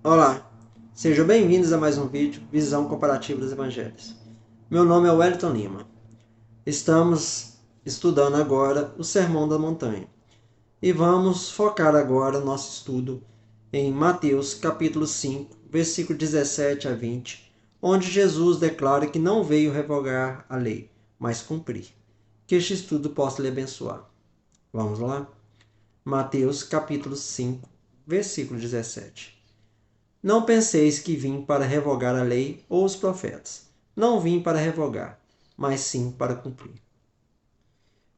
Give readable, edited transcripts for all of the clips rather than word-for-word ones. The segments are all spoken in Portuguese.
Olá, sejam bem-vindos a mais um vídeo Visão Comparativa dos Evangelhos. Meu nome é Wellington Lima. Estamos estudando agora o Sermão da Montanha e vamos focar agora o nosso estudo em Mateus capítulo 5, versículo 17 a 20, onde Jesus declara que não veio revogar a lei, mas cumprir. Que este estudo possa lhe abençoar. Vamos lá? Mateus capítulo 5, versículo 17. Não penseis que vim para revogar a lei ou os profetas. Não vim para revogar, mas sim para cumprir.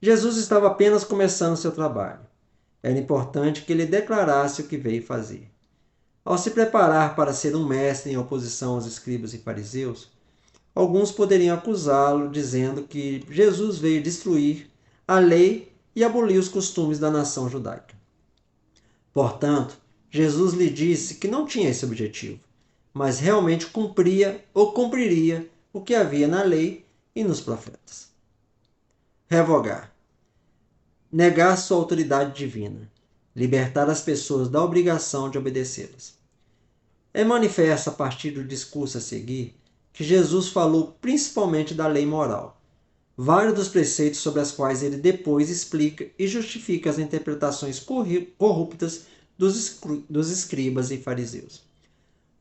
Jesus estava apenas começando seu trabalho. Era importante que ele declarasse o que veio fazer. Ao se preparar para ser um mestre em oposição aos escribas e fariseus, alguns poderiam acusá-lo dizendo que Jesus veio destruir a lei e abolir os costumes da nação judaica. Portanto, Jesus lhe disse que não tinha esse objetivo, mas realmente cumpria ou cumpriria o que havia na lei e nos profetas. Revogar. Negar sua autoridade divina. Libertar as pessoas da obrigação de obedecê-las. É manifesto a partir do discurso a seguir que Jesus falou principalmente da lei moral, vários dos preceitos sobre as quais ele depois explica e justifica as interpretações corruptas dos escribas e fariseus.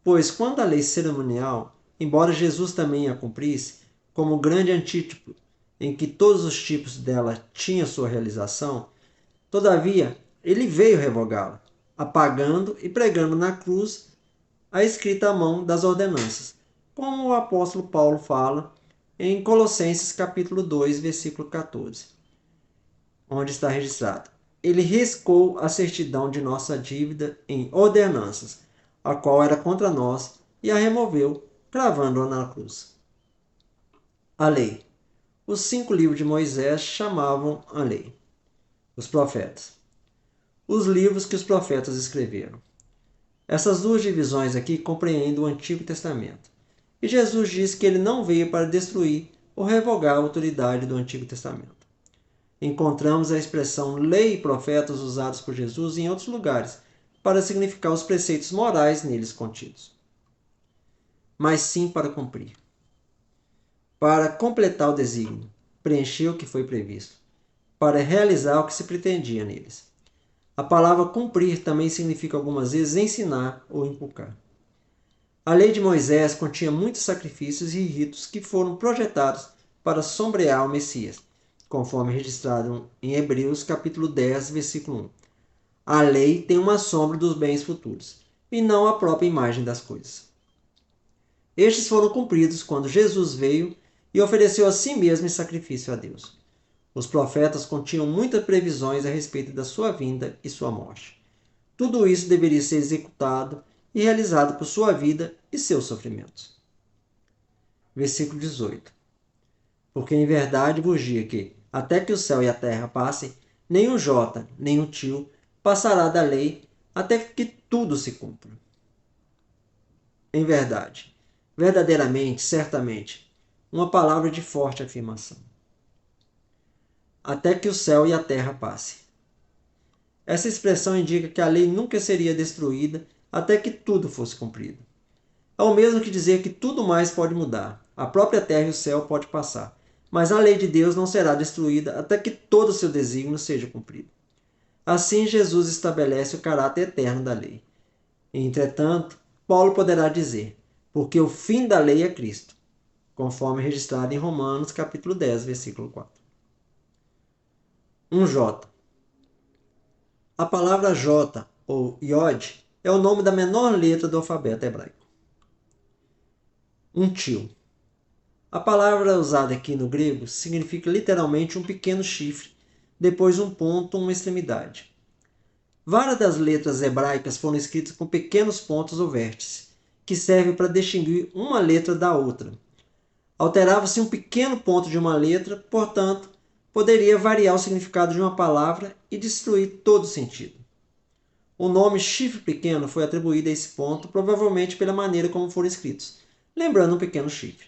Pois quando a lei cerimonial, embora Jesus também a cumprisse, como grande antítipo em que todos os tipos dela tinham sua realização, todavia ele veio revogá-la, apagando e pregando na cruz a escrita à mão das ordenanças, como o apóstolo Paulo fala em Colossenses capítulo 2, versículo 14, onde está registrado: Ele riscou a certidão de nossa dívida em ordenanças, a qual era contra nós, e a removeu, cravando-a na cruz. A lei. Os 5 livros de Moisés chamavam a lei. Os profetas. Os livros que os profetas escreveram. Essas duas divisões aqui compreendem o Antigo Testamento. E Jesus diz que ele não veio para destruir ou revogar a autoridade do Antigo Testamento. Encontramos a expressão lei e profetas usados por Jesus em outros lugares para significar os preceitos morais neles contidos, mas sim para cumprir, para completar o desígnio, preencher o que foi previsto, para realizar o que se pretendia neles. A palavra cumprir também significa algumas vezes ensinar ou inculcar. A lei de Moisés continha muitos sacrifícios e ritos que foram projetados para sombrear o Messias, conforme registrado em Hebreus capítulo 10, versículo 1. A lei tem uma sombra dos bens futuros, e não a própria imagem das coisas. Estes foram cumpridos quando Jesus veio e ofereceu a si mesmo em sacrifício a Deus. Os profetas continham muitas previsões a respeito da sua vinda e sua morte. Tudo isso deveria ser executado e realizado por sua vida e seus sofrimentos. Versículo 18. Porque em verdade vos digo que, até que o céu e a terra passem, nem um jota, nem um tio passará da lei, até que tudo se cumpra. Em verdade, verdadeiramente, certamente, uma palavra de forte afirmação. Até que o céu e a terra passem. Essa expressão indica que a lei nunca seria destruída até que tudo fosse cumprido. É o mesmo que dizer que tudo mais pode mudar. A própria terra e o céu pode passar, mas a lei de Deus não será destruída até que todo o seu desígnio seja cumprido. Assim, Jesus estabelece o caráter eterno da lei. Entretanto, Paulo poderá dizer, porque o fim da lei é Cristo, conforme registrado em Romanos capítulo 10, versículo 4. 1J. A palavra J, ou Yod, é o nome da menor letra do alfabeto hebraico. Um tio. A palavra usada aqui no grego significa literalmente um pequeno chifre, depois um ponto ou uma extremidade. Várias das letras hebraicas foram escritas com pequenos pontos ou vértices, que servem para distinguir uma letra da outra. Alterava-se um pequeno ponto de uma letra, portanto, poderia variar o significado de uma palavra e destruir todo o sentido. O nome chifre pequeno foi atribuído a esse ponto, provavelmente pela maneira como foram escritos, lembrando um pequeno chifre.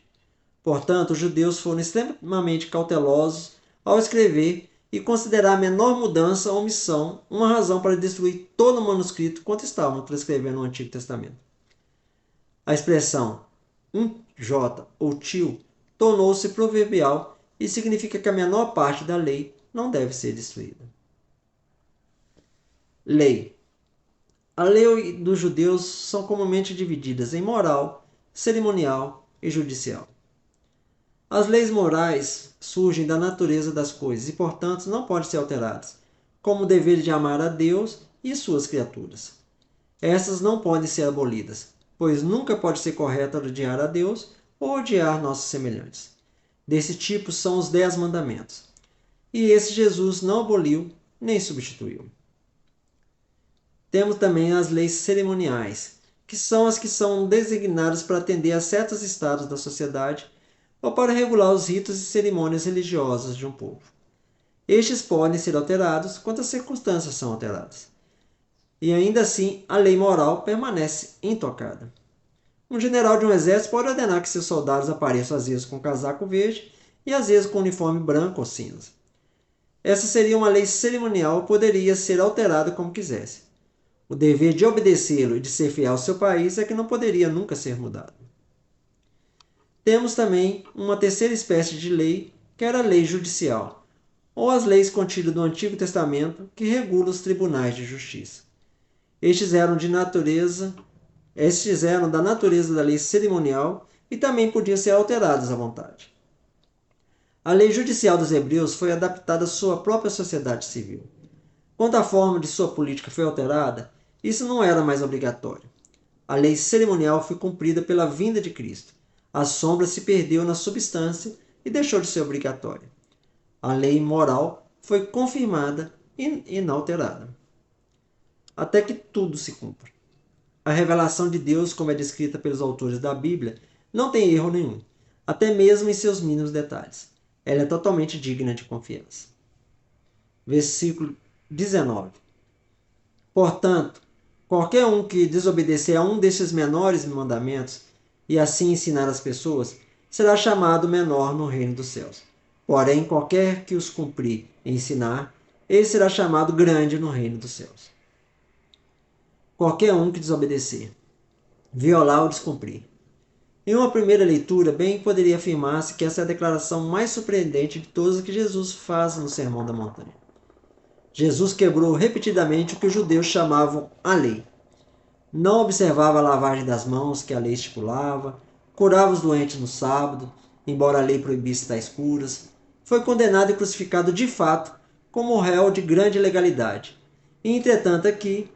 Portanto, os judeus foram extremamente cautelosos ao escrever e considerar a menor mudança ou omissão uma razão para destruir todo o manuscrito quando estavam transcrevendo o Antigo Testamento. A expressão J ou tio tornou-se proverbial e significa que a menor parte da lei não deve ser destruída. Lei. A lei dos judeus são comumente divididas em moral, cerimonial e judicial. As leis morais surgem da natureza das coisas e, portanto, não podem ser alteradas, como o dever de amar a Deus e suas criaturas. Essas não podem ser abolidas, pois nunca pode ser correto odiar a Deus ou odiar nossos semelhantes. Desse tipo são os 10 mandamentos. E esse Jesus não aboliu nem substituiu. Temos também as leis cerimoniais, que são as que são designadas para atender a certos estados da sociedade ou para regular os ritos e cerimônias religiosas de um povo. Estes podem ser alterados quando as circunstâncias são alteradas. E ainda assim, a lei moral permanece intocada. Um general de um exército pode ordenar que seus soldados apareçam às vezes com casaco verde e às vezes com uniforme branco ou cinza. Essa seria uma lei cerimonial e poderia ser alterada como quisesse. O dever de obedecê-lo e de ser fiel ao seu país é que não poderia nunca ser mudado. Temos também uma terceira espécie de lei, que era a lei judicial, ou as leis contidas no Antigo Testamento que regulam os tribunais de justiça. Estes eram da natureza da lei cerimonial e também podiam ser alterados à vontade. A lei judicial dos hebreus foi adaptada à sua própria sociedade civil. Quando a forma de sua política foi alterada, isso não era mais obrigatório. A lei cerimonial foi cumprida pela vinda de Cristo. A sombra se perdeu na substância e deixou de ser obrigatória. A lei moral foi confirmada e inalterada, até que tudo se cumpra. A revelação de Deus, como é descrita pelos autores da Bíblia, não tem erro nenhum, até mesmo em seus mínimos detalhes. Ela é totalmente digna de confiança. Versículo 19. Portanto, qualquer um que desobedecer a um desses menores mandamentos e assim ensinar as pessoas, será chamado menor no reino dos céus. Porém, qualquer que os cumprir e ensinar, ele será chamado grande no reino dos céus. Qualquer um que desobedecer, violar ou descumprir. Em uma primeira leitura, bem poderia afirmar-se que essa é a declaração mais surpreendente de todas que Jesus faz no Sermão da Montanha. Jesus quebrou repetidamente o que os judeus chamavam a lei. Não observava a lavagem das mãos que a lei estipulava, curava os doentes no sábado, embora a lei proibisse tais curas. Foi condenado e crucificado de fato como réu de grande legalidade. E, entretanto, aqui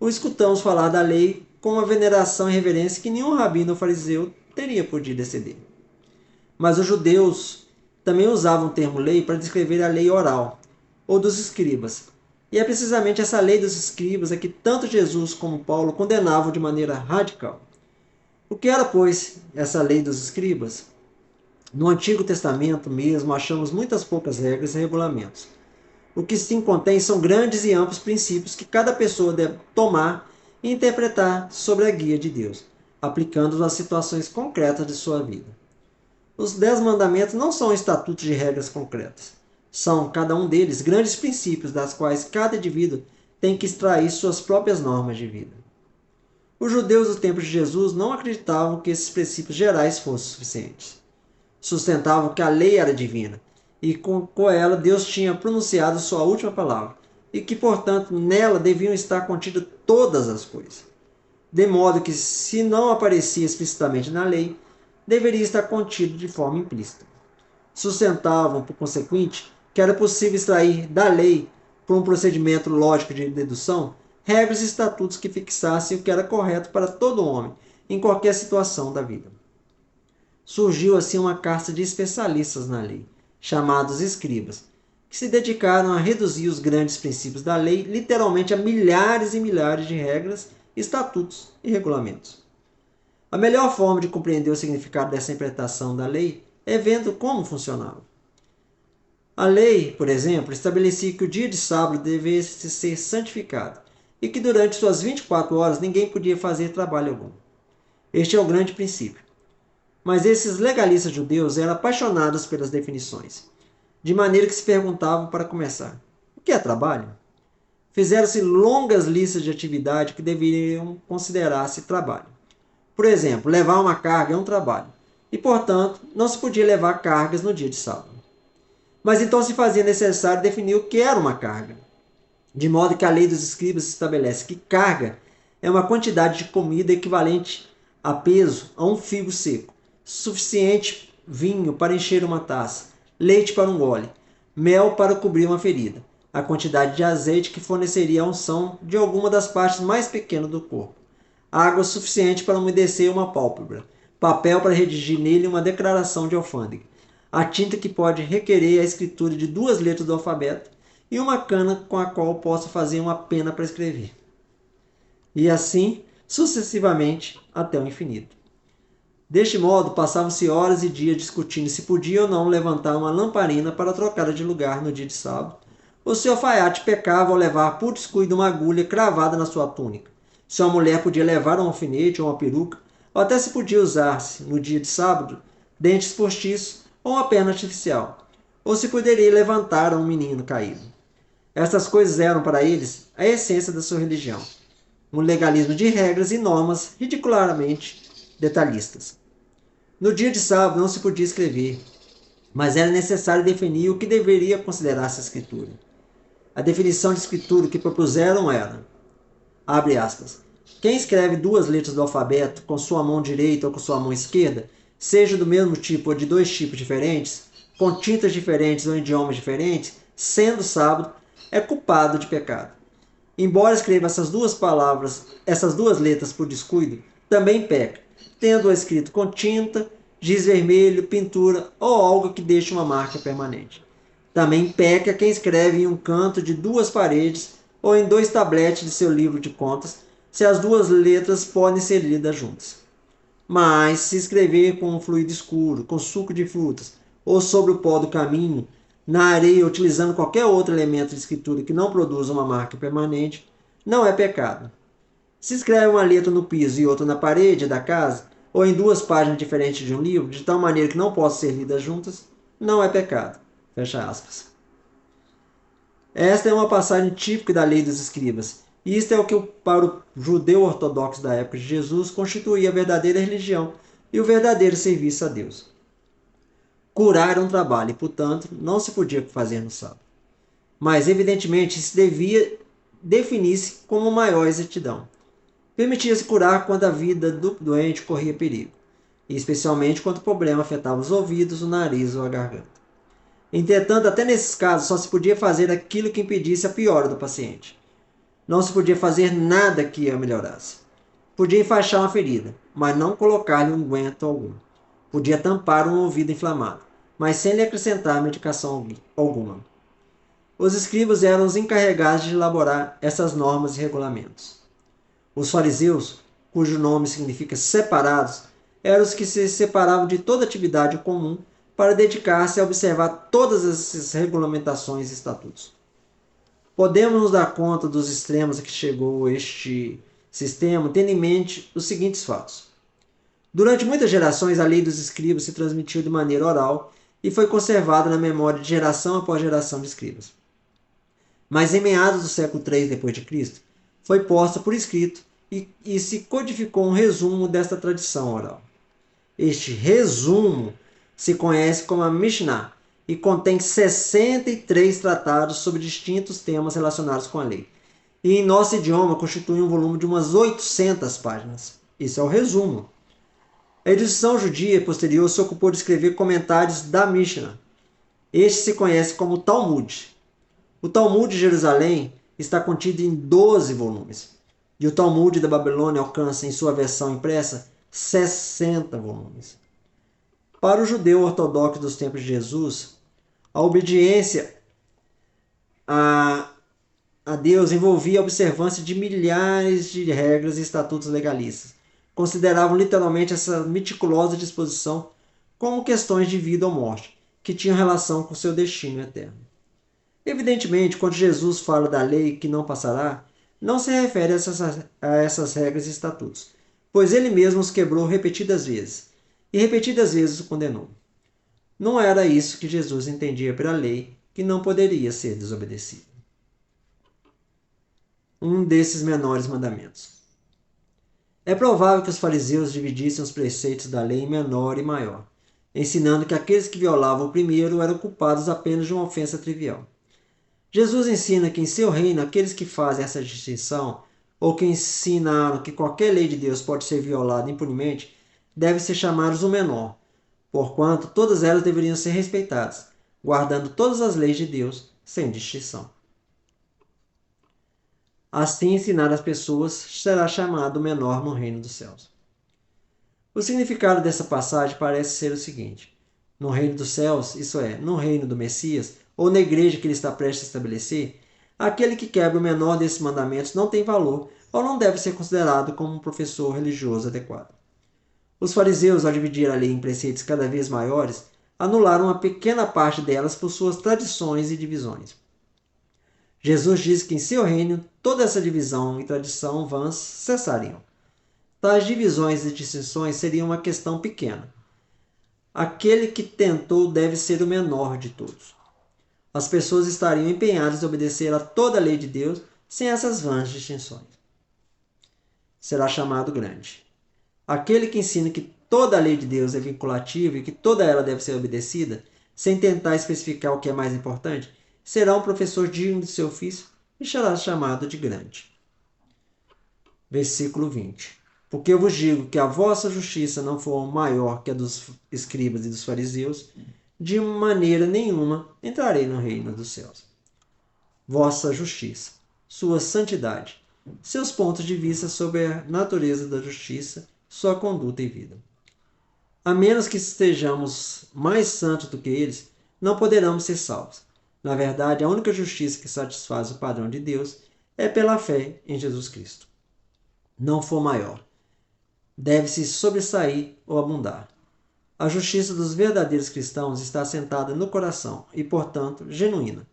o escutamos falar da lei com uma veneração e reverência que nenhum rabino ou fariseu teria podido exceder. Mas os judeus também usavam o termo lei para descrever a lei oral, ou dos escribas. E é precisamente essa lei dos escribas a que tanto Jesus como Paulo condenavam de maneira radical. O que era, pois, essa lei dos escribas? No Antigo Testamento mesmo achamos muitas poucas regras e regulamentos. O que se contém são grandes e amplos princípios que cada pessoa deve tomar e interpretar sobre a guia de Deus, aplicando-os às situações concretas de sua vida. Os 10 mandamentos não são estatutos de regras concretas. São, cada um deles, grandes princípios das quais cada indivíduo tem que extrair suas próprias normas de vida. Os judeus do tempo de Jesus não acreditavam que esses princípios gerais fossem suficientes. Sustentavam que a lei era divina e com ela Deus tinha pronunciado sua última palavra e que, portanto, nela deviam estar contidas todas as coisas. De modo que, se não aparecia explicitamente na lei, deveria estar contido de forma implícita. Sustentavam, por consequente, que era possível extrair da lei, por um procedimento lógico de dedução, regras e estatutos que fixassem o que era correto para todo homem, em qualquer situação da vida. Surgiu assim uma casta de especialistas na lei, chamados escribas, que se dedicaram a reduzir os grandes princípios da lei literalmente a milhares e milhares de regras, estatutos e regulamentos. A melhor forma de compreender o significado dessa interpretação da lei é vendo como funcionava. A lei, por exemplo, estabelecia que o dia de sábado devesse ser santificado e que durante suas 24 horas ninguém podia fazer trabalho algum. Este é o grande princípio. Mas esses legalistas judeus eram apaixonados pelas definições, de maneira que se perguntavam para começar: o que é trabalho? Fizeram-se longas listas de atividade que deveriam considerar-se trabalho. Por exemplo, levar uma carga é um trabalho, e, portanto, não se podia levar cargas no dia de sábado. Mas então se fazia necessário definir o que era uma carga, de modo que a lei dos escribas estabelece que carga é uma quantidade de comida equivalente a peso a um figo seco, suficiente vinho para encher uma taça, leite para um gole, mel para cobrir uma ferida, a quantidade de azeite que forneceria a unção de alguma das partes mais pequenas do corpo, água suficiente para umedecer uma pálpebra, papel para redigir nele uma declaração de alfândega, a tinta que pode requerer a escritura de 2 letras do alfabeto e uma cana com a qual possa fazer uma pena para escrever. E assim, sucessivamente, até o infinito. Deste modo, passavam-se horas e dias discutindo se podia ou não levantar uma lamparina para trocá-la de lugar no dia de sábado, ou se o alfaiate pecava ao levar por descuido uma agulha cravada na sua túnica, se uma mulher podia levar um alfinete ou uma peruca, ou até se podia usar-se, no dia de sábado, dentes postiços ou uma perna artificial, ou se poderia levantar um menino caído. Estas coisas eram para eles a essência da sua religião, um legalismo de regras e normas ridiculamente detalhistas. No dia de sábado não se podia escrever, mas era necessário definir o que deveria considerar-se escritura. A definição de escritura que propuseram era, abre aspas, quem escreve 2 letras do alfabeto com sua mão direita ou com sua mão esquerda, seja do mesmo tipo ou de 2 tipos diferentes, com tintas diferentes ou idiomas diferentes, sendo sábado, é culpado de pecado. Embora escreva essas duas letras por descuido, também peca, tendo-a escrito com tinta, giz vermelho, pintura ou algo que deixe uma marca permanente. Também peca quem escreve em um canto de 2 paredes ou em 2 tabletes de seu livro de contas, se as 2 letras podem ser lidas juntas. Mas se escrever com um fluido escuro, com suco de frutas, ou sobre o pó do caminho, na areia, utilizando qualquer outro elemento de escritura que não produza uma marca permanente, não é pecado. Se escreve uma letra no piso e outra na parede da casa, ou em 2 páginas diferentes de um livro, de tal maneira que não possam ser lidas juntas, não é pecado. Fecha aspas. Esta é uma passagem típica da lei dos escribas. E isto é o que para o judeu ortodoxo da época de Jesus constituía a verdadeira religião e o verdadeiro serviço a Deus. Curar era um trabalho e, portanto, não se podia fazer no sábado. Mas, evidentemente, isso devia definir-se como maior exatidão. Permitia-se curar quando a vida do doente corria perigo, e especialmente quando o problema afetava os ouvidos, o nariz ou a garganta. Entretanto, até nesses casos, só se podia fazer aquilo que impedisse a piora do paciente. Não se podia fazer nada que a melhorasse. Podia enfaixar uma ferida, mas não colocar-lhe unguento algum. Podia tampar um ouvido inflamado, mas sem lhe acrescentar medicação alguma. Os escribas eram os encarregados de elaborar essas normas e regulamentos. Os fariseus, cujo nome significa separados, eram os que se separavam de toda atividade comum para dedicar-se a observar todas essas regulamentações e estatutos. Podemos nos dar conta dos extremos a que chegou este sistema, tendo em mente os seguintes fatos. Durante muitas gerações, a lei dos escribas se transmitiu de maneira oral e foi conservada na memória de geração após geração de escribas. Mas em meados do século III d.C., foi posta por escrito e se codificou um resumo desta tradição oral. Este resumo se conhece como a Mishnah e contém 63 tratados sobre distintos temas relacionados com a lei. E em nosso idioma constitui um volume de umas 800 páginas. Isso é o resumo. A edição judia posterior se ocupou de escrever comentários da Mishnah. Este se conhece como Talmud. O Talmud de Jerusalém está contido em 12 volumes. E o Talmud da Babilônia alcança, em sua versão impressa, 60 volumes. Para o judeu ortodoxo dos tempos de Jesus, a obediência a Deus envolvia a observância de milhares de regras e estatutos legalistas. Consideravam literalmente essa meticulosa disposição como questões de vida ou morte, que tinham relação com seu destino eterno. Evidentemente, quando Jesus fala da lei que não passará, não se refere a essas regras e estatutos, pois ele mesmo os quebrou repetidas vezes, e repetidas vezes o condenou. Não era isso que Jesus entendia pela lei, que não poderia ser desobedecida. Um desses menores mandamentos. É provável que os fariseus dividissem os preceitos da lei em menor e maior, ensinando que aqueles que violavam o primeiro eram culpados apenas de uma ofensa trivial. Jesus ensina que em seu reino aqueles que fazem essa distinção, ou que ensinaram que qualquer lei de Deus pode ser violada impunemente, devem ser chamados o menor, porquanto todas elas deveriam ser respeitadas, guardando todas as leis de Deus sem distinção. Assim, ensinar as pessoas será chamado menor no reino dos céus. O significado dessa passagem parece ser o seguinte: no reino dos céus, isso é, no reino do Messias, ou na igreja que ele está prestes a estabelecer, aquele que quebra o menor desses mandamentos não tem valor ou não deve ser considerado como um professor religioso adequado. Os fariseus, ao dividir a lei em preceitos cada vez maiores, anularam uma pequena parte delas por suas tradições e divisões. Jesus diz que em seu reino toda essa divisão e tradição vãs cessariam. Tais divisões e distinções seriam uma questão pequena. Aquele que tentou deve ser o menor de todos. As pessoas estariam empenhadas em obedecer a toda a lei de Deus sem essas vãs distinções. Será chamado grande. Aquele que ensina que toda a lei de Deus é vinculativa e que toda ela deve ser obedecida, sem tentar especificar o que é mais importante, será um professor digno de seu ofício e será chamado de grande. Versículo 20. Porque eu vos digo que a vossa justiça não for maior que a dos escribas e dos fariseus, de maneira nenhuma entrarei no reino dos céus. Vossa justiça, sua santidade, seus pontos de vista sobre a natureza da justiça, sua conduta e vida. A menos que estejamos mais santos do que eles, não poderemos ser salvos. Na verdade, a única justiça que satisfaz o padrão de Deus é pela fé em Jesus Cristo. Não for maior, deve-se sobressair ou abundar. A justiça dos verdadeiros cristãos está assentada no coração e, portanto, genuína.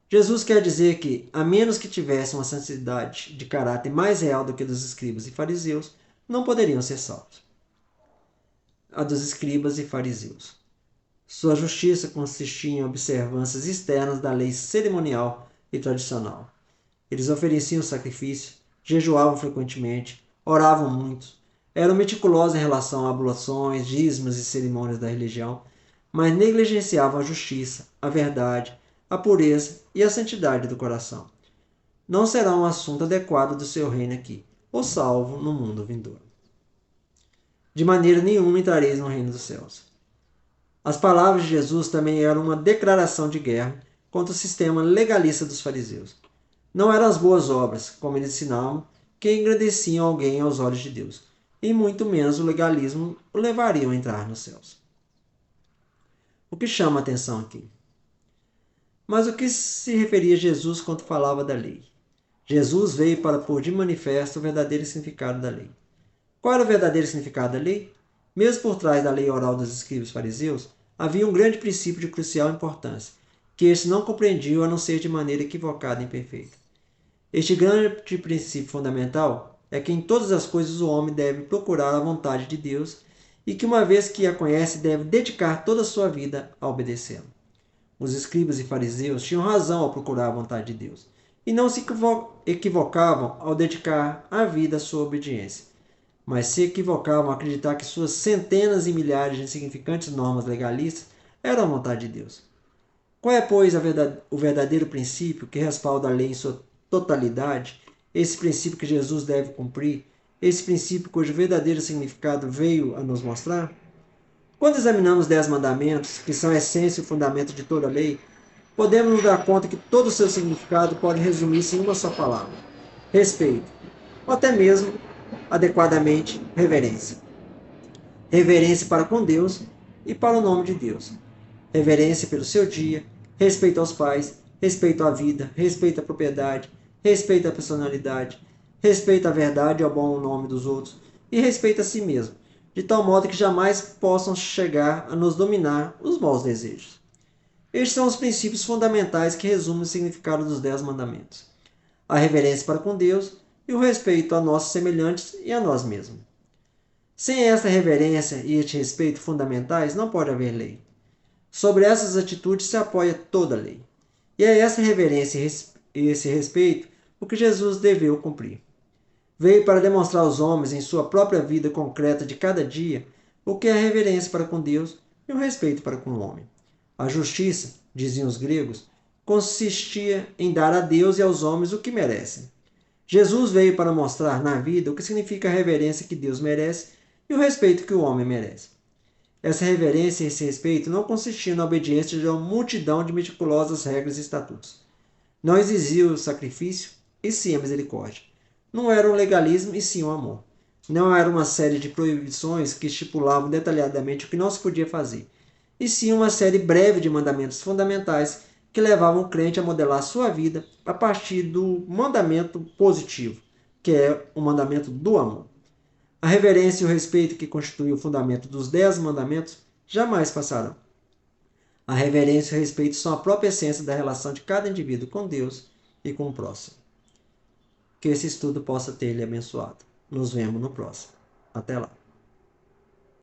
Jesus quer dizer que, a menos que tivessem uma santidade de caráter mais real do que a dos escribas e fariseus, não poderiam ser salvos. A dos escribas e fariseus. Sua justiça consistia em observâncias externas da lei cerimonial e tradicional. Eles ofereciam sacrifício, jejuavam frequentemente, oravam muito, eram meticulosos em relação a abluções, dízimos e cerimônias da religião, mas negligenciavam a justiça, a verdade, a pureza e a santidade do coração. Não será um assunto adequado do seu reino aqui, ou salvo no mundo vindouro. De maneira nenhuma entrareis no reino dos céus. As palavras de Jesus também eram uma declaração de guerra contra o sistema legalista dos fariseus. Não eram as boas obras, como eles ensinavam, que engrandeciam alguém aos olhos de Deus, e muito menos o legalismo o levariam a entrar nos céus. O que chama a atenção aqui? Mas o que se referia a Jesus quando falava da lei? Jesus veio para pôr de manifesto o verdadeiro significado da lei. Qual era o verdadeiro significado da lei? Mesmo por trás da lei oral dos escribas fariseus, havia um grande princípio de crucial importância, que estes não compreendiam a não ser de maneira equivocada e imperfeita. Este grande princípio fundamental é que em todas as coisas o homem deve procurar a vontade de Deus e que, uma vez que a conhece, deve dedicar toda a sua vida a obedecê-la. Os escribas e fariseus tinham razão ao procurar a vontade de Deus e não se equivocavam ao dedicar a vida à sua obediência, mas se equivocavam ao acreditar que suas centenas e milhares de insignificantes normas legalistas eram a vontade de Deus. Qual é, pois, o verdadeiro princípio que respalda a lei em sua totalidade, esse princípio que Jesus deve cumprir, esse princípio cujo verdadeiro significado veio a nos mostrar? Quando examinamos os 10 mandamentos, que são a essência e o fundamento de toda a lei, podemos nos dar conta que todo o seu significado pode resumir-se em uma só palavra: respeito, ou até mesmo, adequadamente, reverência. Reverência para com Deus e para o nome de Deus. Reverência pelo seu dia, respeito aos pais, respeito à vida, respeito à propriedade, respeito à personalidade, respeito à verdade e ao bom nome dos outros e respeito a si mesmo, de tal modo que jamais possam chegar a nos dominar os maus desejos. Estes são os princípios fundamentais que resumem o significado dos 10 mandamentos: a reverência para com Deus e o respeito a nossos semelhantes e a nós mesmos. Sem esta reverência e este respeito fundamentais, não pode haver lei. Sobre essas atitudes se apoia toda a lei. E é essa reverência e esse respeito o que Jesus deveu cumprir. Veio para demonstrar aos homens, em sua própria vida concreta de cada dia, o que é a reverência para com Deus e o respeito para com o homem. A justiça, diziam os gregos, consistia em dar a Deus e aos homens o que merecem. Jesus veio para mostrar na vida o que significa a reverência que Deus merece e o respeito que o homem merece. Essa reverência e esse respeito não consistiam na obediência de uma multidão de meticulosas regras e estatutos. Não exigia o sacrifício, e sim a misericórdia. Não era um legalismo, e sim um amor. Não era uma série de proibições que estipulavam detalhadamente o que não se podia fazer, e sim uma série breve de mandamentos fundamentais que levavam o crente a modelar sua vida a partir do mandamento positivo, que é o mandamento do amor. A reverência e o respeito que constituem o fundamento dos 10 mandamentos jamais passarão. A reverência e o respeito são a própria essência da relação de cada indivíduo com Deus e com o próximo. Que esse estudo possa ter lhe abençoado. Nos vemos no próximo. Até lá.